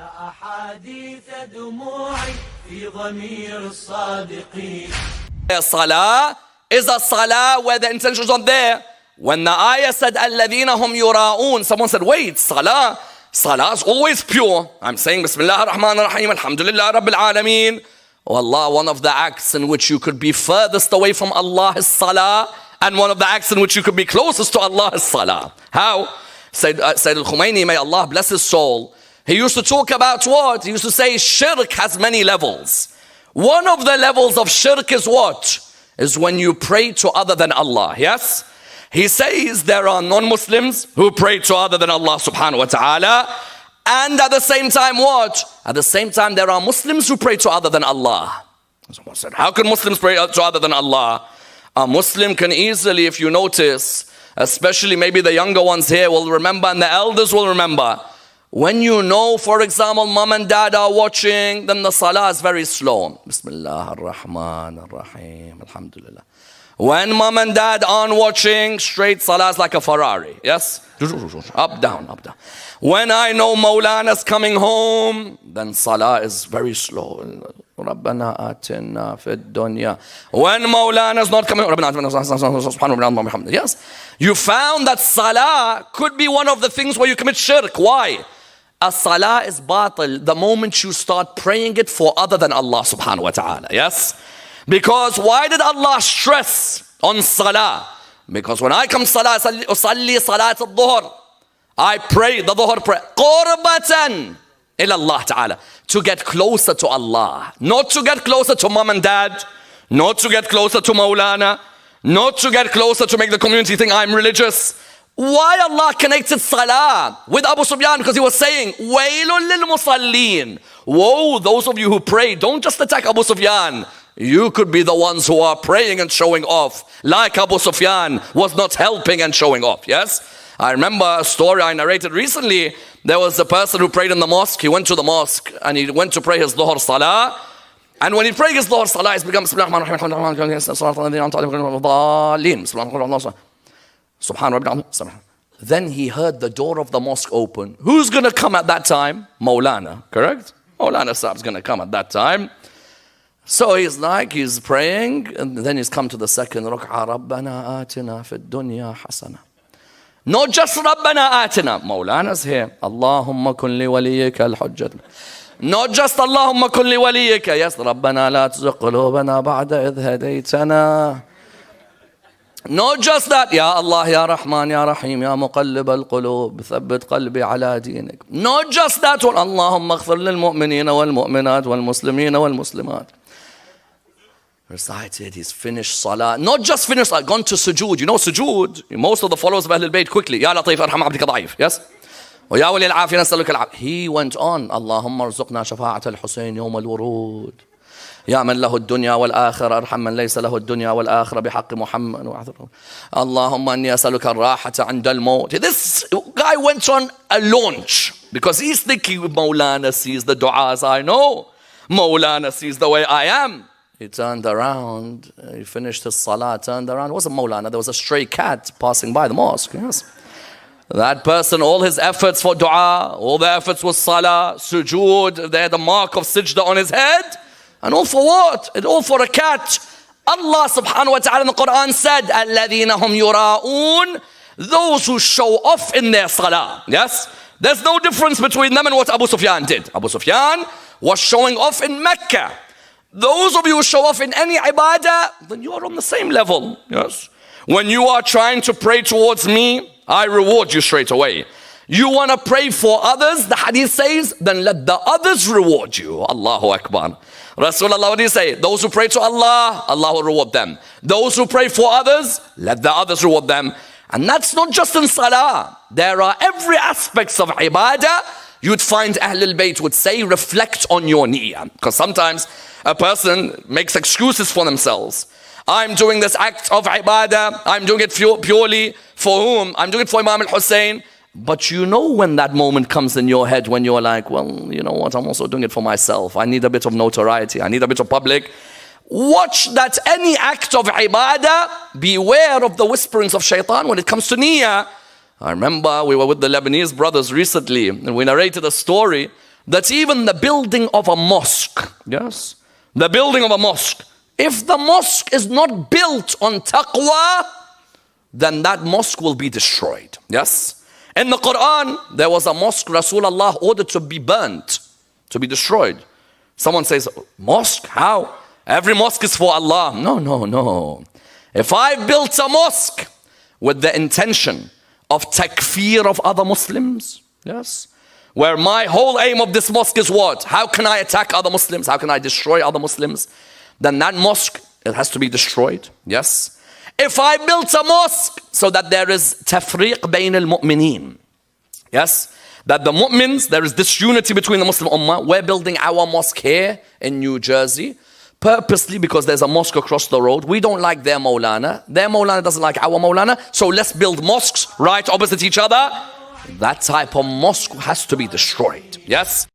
أحاديث دموعي في ضمير الصادقين. Salah is a salah where the intention is not there. When the ayah said, الَّذِينَ هُمْ يُرَاءُونَ, someone said, wait, salah is always pure. I'm saying, Bismillah ar-Rahman ar-Rahim, Alhamdulillah Rabbil Alameen. Wallah, one of the acts in which you could be furthest away from Allah is salah, and one of the acts in which you could be closest to Allah is salah. How? Sayyid al-Khumaini, may Allah bless his soul, he used to talk about what? He used to say shirk has many levels. One of the levels of shirk is what? Is when you pray to other than Allah, yes? He says there are non-Muslims who pray to other than Allah subhanahu wa ta'ala. And at the same time what? At the same time there are Muslims who pray to other than Allah. Someone said, how can Muslims pray to other than Allah? A Muslim can easily, if you notice, especially maybe the younger ones here will remember and the elders will remember. When you know, for example, mom and dad are watching, then the salah is very slow. Bismillah ar-Rahman ar-Rahim, Alhamdulillah. When mom and dad aren't watching, straight salah is like a Ferrari, yes? Up, down, up, down. When I know Mawlana's coming home, then salah is very slow. Rabbana atina fid dunya. When Mawlana's not coming, yes? You found that salah could be one of the things where you commit shirk. Why? A salah is batil the moment you start praying it for other than Allah subhanahu wa ta'ala, yes? Because why did Allah stress on salah? Because when I come salah, usalli salat al-dhuhr, I pray the dhuhr prayer, qurbatan ila Allah ta'ala, to get closer to Allah, not to get closer to mom and dad, not to get closer to Mawlana, not to get closer to make the community think I'm religious. Why Allah connected salah with Abu Sufyan? Because he was saying, waylun lil musallin. Woe, those of you who pray, don't just attack Abu Sufyan. You could be the ones who are praying and showing off, like Abu Sufyan was not helping and showing off, yes? I remember a story I narrated recently. There was a person who prayed in the mosque. He went to the mosque and he went to pray his dhuhr salah. And when he prayed his dhuhr salah, he began then he heard the door of the mosque open. Who's going to come at that time? Mawlana, correct? Mawlana Sahib's going to come at that time. So he's praying, and then he's come to the second rak'ah. Rabbana atina fid dunya hasana. Not just Rabbana atina. Mawlana's here. Allahumma kun li waliyika al-hujjat. Not just Allahumma kun li waliyika. Yes, Rabbana la tuzigh qulubana ba'da idh hadaytana. Not just that. Ya Allah, Ya Rahman, Ya Rahim, Ya Muqallib al-Qulub, thabbit qalbi ala dinik. Not just that one. Allahumma ighfir lil mu'minina wal mu'minat wal muslimina wal muslimat. Recited, he's finished salah. Not just finished salah, gone to sujood. You know sujood, most of the followers of Ahlul Bayt quickly. Ya Latif arham abdika da'if. Yes? وَيَا وَلِي الْعَافِيَ نَسْأَلُكَ الْعَافِيَ. He went on. Allahumma arzuqna shafa'at al-Husayn yawm al-wurud. يا من له الدنيا والآخرة ارحم من ليس له الدنيا والآخرة بحق محمد اللهم أني أسألك الراحة عند الموت. This guy went on a launch because he's thinking Mawlana sees the du'as I know, Mawlana sees the way I am. He turned around, he finished his salah, turned around. It wasn't Mawlana, there was a stray cat passing by the mosque. Yes. That person, all his efforts for dua, all the efforts was salah, sujood, they had the mark of sajda on his head. And all for what? And all for a cat. Allah subhanahu wa ta'ala in the Quran said, الَّذِينَ هُمْ يُرَاءُونَ, those who show off in their salah. Yes? There's no difference between them and what Abu Sufyan did. Abu Sufyan was showing off in Mecca. Those of you who show off in any ibadah, then you are on the same level. Yes? When you are trying to pray towards me, I reward you straight away. You want to pray for others, the hadith says, then let the others reward you. Allahu Akbar. Rasulullah, what do you say? Those who pray to Allah, Allah will reward them. Those who pray for others, let the others reward them. And that's not just in salah. There are every aspects of ibadah. You'd find Ahlul Bayt would say, reflect on your niyyah. Because sometimes a person makes excuses for themselves. I'm doing this act of ibadah. I'm doing it purely for whom? I'm doing it for Imam al-Hussein. But you know when that moment comes in your head when you're like, well, you know what, I'm also doing it for myself. I need a bit of notoriety. I need a bit of public. Watch that any act of ibadah, beware of the whisperings of shaitan when it comes to niyyah. I remember we were with the Lebanese brothers recently and we narrated a story that even the building of a mosque, yes, the building of a mosque, if the mosque is not built on taqwa, then that mosque will be destroyed. Yes? In the Quran, there was a mosque Rasulullah ordered to be burnt, to be destroyed. Someone says, mosque? How? Every mosque is for Allah. No, no, no. If I built a mosque with the intention of takfir of other Muslims, yes, where my whole aim of this mosque is what? How can I attack other Muslims? How can I destroy other Muslims? Then that mosque, it has to be destroyed. Yes. If I built a mosque so that there is tafriq bayn al-mu'mineen, yes, that the mu'mins, there is disunity between the Muslim ummah. We're building our mosque here in New Jersey purposely because there's a mosque across the road. We don't like their Maulana. Their Maulana doesn't like our Maulana. So let's build mosques right opposite each other. That type of mosque has to be destroyed. Yes.